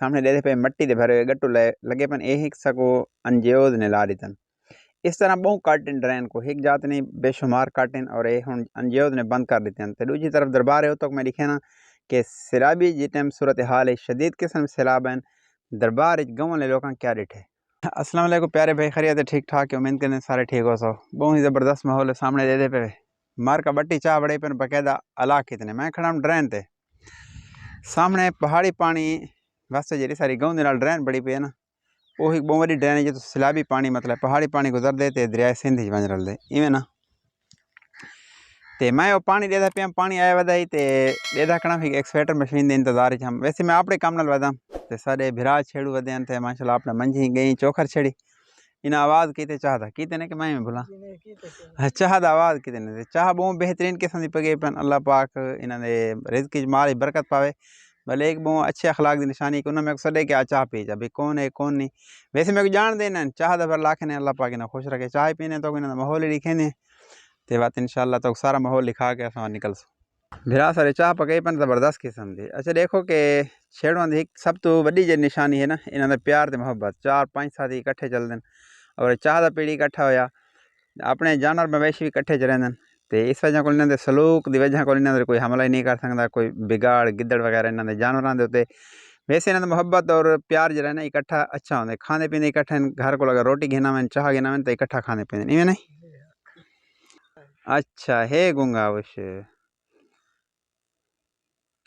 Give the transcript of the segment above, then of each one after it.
सामने दे पे मट्टी दे भरे हुए गट्टू लगे पन ये सको अंजेओद ने ला दितन। इस तरह बहु काटिन ड्रैन को एक जात नहीं बेशुमार काटिन और ये हुन अंजेओद ने बंद कर देते हैं। तो दूसरी तरफ दरबार है तो मैं लिखे ना कि सैलाबी जिस टाइम सूरत हाल है शदीद किस्म सैलाब हैं दरबार गाँव ने लोग क्या डिठे। अस्सलाम वालेकुम प्यारे भाई, खैरियत है? ठीक ठाक है, उम्मीद करने सारे ठीक हो। सो बहुत ही ज़बरदस्त माहौल है सामने दे पे मार का बट्टी चाह बड़े पर बाकायदा अला कितने मैं खड़ा ड्रैन ते सामने पहाड़ी पानी वास्ते जी सारी गाँव के ड्रैन बड़ी पे है ना वो एक बहुत बड़ी ड्रैन है जो सैलाबी पानी मतलब पहाड़ी पानी गुजरते तो दरिया सिंध वज रलते इवें ना। तो मैं वो पानी देता पे पानी आया वदा ही तो देता खड़ा फिर एक्सवेटर मशीन के इंतजार हम वैसे मैं अपने काम नाल वदा तो सारे भिरा छेड़ू वदे थे माशाल्लाह अपना मंझी गई चोखर छेड़ी इन आवाज़ कीते चाहता कीते ने कि मैं भुला चाह आवाज़ कीते ने चाह बहुत बेहतरीन किस्म की पगे पन अल्लाह पाक इन्होंने रिज़्क़ की माल बरकत पावे भले एक बहुत अच्छे अखलाक की निशानी कि उन्होंने मेरे को सदे कि आ चाह पी जा भाई कौन है कौन नहीं वैसे मेरे को जान देना चाह दफर लाखे ने अल्लाह पाक इन्हें खुश रखे चाय पीने तो इन्होंने माहौल ही लिखे ने ते बात इंशाल्लाह तो सारा माहौल लिखा के अस निकल सो भिरा सारे चाह पकई पन ज़बरदस्त किस्म की। अच्छा देखो कि छेड़ों की सब तो वड्डी जी निशानी है ना इन्होंने प्यार ते मोहब्बत 4-5 साथी इकट्ठे चलते और चाह का पीढ़ी इकट्ठा होया अपने जानवर मवेशी भी इकट्ठे च रहिंदे तो इस वजह को इन्होंने सलूक की वजह को इन्होंने कोई हमला ही नहीं कर सकता कोई बिगाड़ गिद्दड़ वगैरह इन्होंने जानवरों के उत्ते वैसे इन्होंने मोहब्बत और प्यार जो ना इकट्ठा अच्छा होंगे खाने पीने इकट्ठे घर को अगर रोटी घेना में चाह घेना में तो इकट्ठा खाने पीने इवें नहीं। अच्छा है गूंगा उस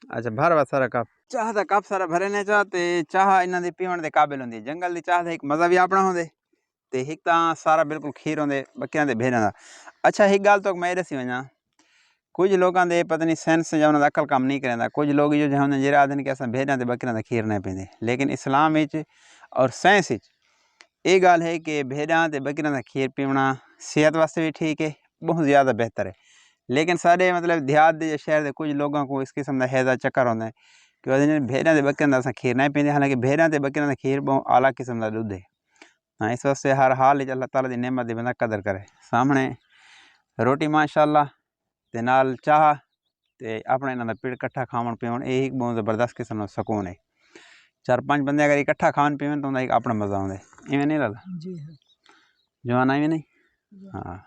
अच्छा भर सारा कप चाह का कप सारा भरे ने चाहते चाह इन्होंने पीवन के काबिल होंगी जंगल की चाह का एक मज़ा भी अपना होंगे तो एक तो सारा बिल्कुल खीर होंगे बकरियां के भेड़ों का। अच्छा एक गल तो मैं दसी वजा कुछ लोगों के पता नहीं सेंस या उन्होंने अकल काम नहीं करेंदा कुछ लोग जो होंगे जो आदि कि अस भेड़ों के बकरियां का खीर नहीं पीते लेकिन इस्लाम और साइंस ये गल है कि भेड़ों के बकरियां का खीर पीना सेहत वास्ते भी ठीक है बहुत ज़्यादा बेहतर है। लेकिन साढ़े मतलब देहात के शहर के कुछ लोगों को इस किस्म का हैजा चक्कर होंगे कि भेड़ों के बकरियां का खीर नहीं पीते हालांकि भेड़ों के बकरियां का खीर बहुत आला किस्म का दुध है। हाँ इस वास्ते हर हाल अल्लाह ताला की नेमत की बंदा कदर करे। सामने रोटी माशाल्लाह ते नाल चाह ते अपने इन्हों पिड़ कट्ठा खावन पीवन यही बहुत ज़बरदस्त किस्म का सुकून है। 4-5 बंदे अगर इकट्ठा खावन पीवन तो एक अपना मज़ा आਉਂਦਾ इवें नहीं लगता जी हाँ जवाना इवें नहीं हाँ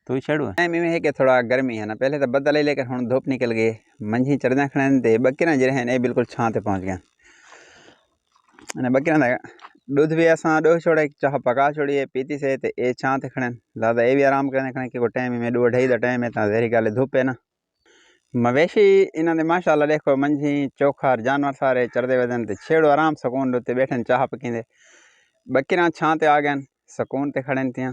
तो ही छेड़ू टाइम इवें है कि थोड़ा गर्मी है ना पहले तो बदल है लेकिन हम धूप निकल गए मंझी चढ़दा खड़े ते बकरियां जो हैं बिल्कुल छां ते पहुँच गए बकरियां का दूध भी अस दो छोड़े चाह पका छोड़िए पीती से तो ये छां ते खड़े ज़्यादा ये भी आराम करने खड़े कि टाइम में 2-2:30 का टाइम है तो जहरी गल धूप है ना। मवेशी इन्होंने माशाल्लाह देखो मंझी चोखर जानवर सारे चढ़ते वजन तो छेड़ो आराम सुकून उत्ते बैठन चाह पकींदे बकरियां छां ते आ गए सुकून ते खड़े थियां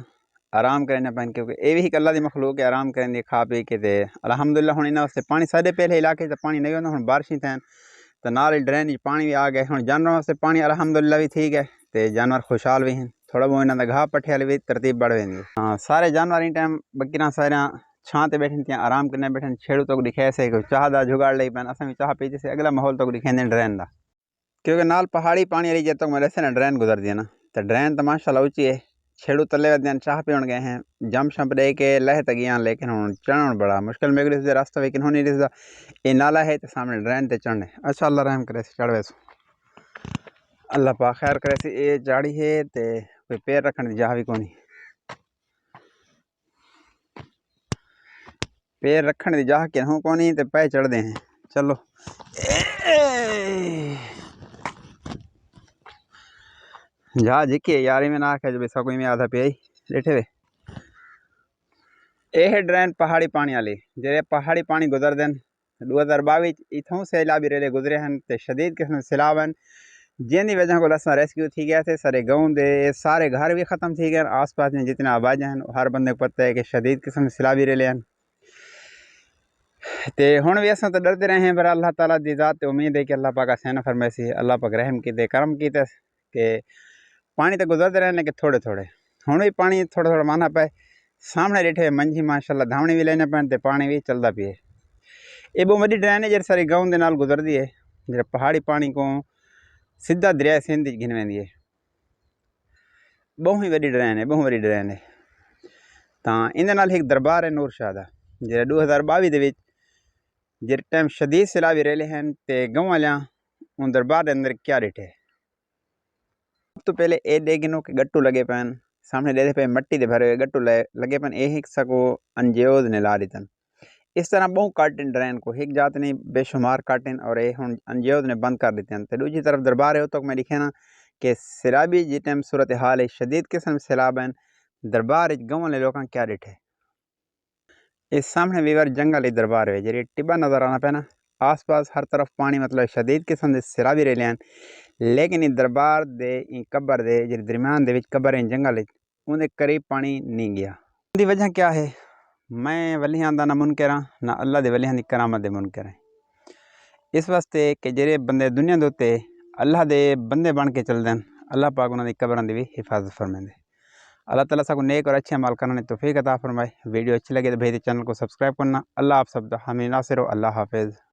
आराम करें पैन क्योंकि ये भी अल्लाह की मखलूक है आराम करें खा पी के ते अलहमदुलिल्लाह हुण इन्होंने वास्ते पानी साढ़े पहले इलाके से पानी नहीं होता हुण बारिश ही थैन तो नाल ड्रेन पानी भी आ गए हुण जानवर वास्ते पानी अलहमदुलिल्लाह भी ठीक है तो जानवर खुशहाल भी हैं थोड़ा बहुत इन्होंने घाह पट्ठे वाली भी तरतीब बढ़ वेंदी हाँ सारे जानवर इन टाइम बकरियां सारियां छां ते बैठन थियां आराम करने बैठन छेड़ू तो दिखे से चाह का जुगाड़ ले पैन अस भी चाह पीते से अगला माहौल तो दिखेंदे ड्रेन का क्योंकि नाल पहाड़ी पानी वाली जब तक मैं दसे ना ड्रेन गुजरती है ना तो ड्रेन तो माशाल्लाह ऊँची है छेड़ू तले वजन चाह पीवन गए हैं जम शंप दे के लह तक गया लेकिन हूँ चढ़न बड़ा मुश्किल मेरे को रास्ता लेकिन हूँ नहीं दिसदा ये नाला है तो सामने ड्रेन ते चढ़ने अच्छा अल्लाह रहम करे चढ़ वैसो अल्लाह पा खैर करे से ये जाड़ी है तो कोई पैर रखने की जगह भी कोनी पैर रखने की जगह कि हूँ कोनी तो पै चढ़ते हैं चलो जा जिक्की यारी में ना आखे जो बेसा कोई में आधा पे बैठे वे यह ड्रेन पहाड़ी पानी वाली जे पहाड़ी पानी गुजरते हैं 2022 इतों सैलाबी रेले गुजरे हैं तो शदीद किस्म सैलाब हैं जिन वजह को असा रेस्क्यू थी गया थे सारे गाँव के सारे घर भी ख़त्म थी गए आस पास में जितने आबाज हैं हर बंदे को पता है कि शदीद किस्म सैलाबी रेले हैं तो हुण भी असां तो डरते रहे हैं पर अल्लाह ताला दी ज़ात ते उम्मीद है कि अल्लाह पाक सैन फरमाइसी अल्लाह पाक रहम कीते करम कीते कि पानी तो गुजरते रहे लेकिन थोड़े थोड़े हुण भी पानी थोड़ा थोड़ा माना पे सामने डिठे मंझी माशाल्लाह धावणी भी लेने पैन तो पानी भी चलता पिए ये बहुत वड्डी ड्रेन है जी सारी गाँव के नाल गुजरती है जो पहाड़ी पानी को सीधा दरिया सिंध घिन वेंदी है बहुत ही वड्डी ड्रेन है बहुत वड्डी ड्रेन है तो इन नाल एक दरबार है नूर शाह का जो 2022 के जिस टाइम शदीद सैलाबी रेले हैं तो गाँव वालियां उन दरबार के अंदर क्या डिठे। सब तो पहले ये देखनो कि गट्टू लगे पैन सामने देते पे मट्टी दे भरे हुए गट्टू लगे पैन ये हिस्सा को अंजेओद ने ला रही थन। इस तरह बहु कार्टन ड्रैन को एक जात ने बेशुमार कार्टन और ये हुन अंजेओद ने बंद कर देते हैं। तो दूसरी तरफ दरबार है तो मैं दिखे ना कि सैलाबी जिस टाइम सूरत हाल है शदीद किस्म सैलाब हैं दरबार गाँव के लोग क्या डिठे। इस सामने वीवर जंगल ही दरबार है जी टिब्बा नज़र आना पैना आस पास हर तरफ पानी मतलब शदीद किस्म के सैलाबी रह हैं। लेकिन इस दरबार दे कबर दे जी दरम्यान दे कबर है जंगल उनके करीब पानी नहीं गया। इसकी वजह क्या है मैं वलियां दा ना मुनकर हाँ ना अल्लाह दे वलियां दी करामत दे मुनकर है। इस वास्ते कि जेरे बंदे दुनिया दे उत्ते अल्लाह दे बंदे बन के चलते हैं अल्लाह पाक उन्होंने कबरों की भी हिफाजत फरमाते। अल्लाह ताला सबको नेक और अच्छे अमल करने की तौफीक अता फरमाए। वीडियो अच्छी लगे तो भाई चैनल को सब्सक्राइब करना। अल्लाह आप सब दा हामी नासिर हो। अल्लाह हाफिज़।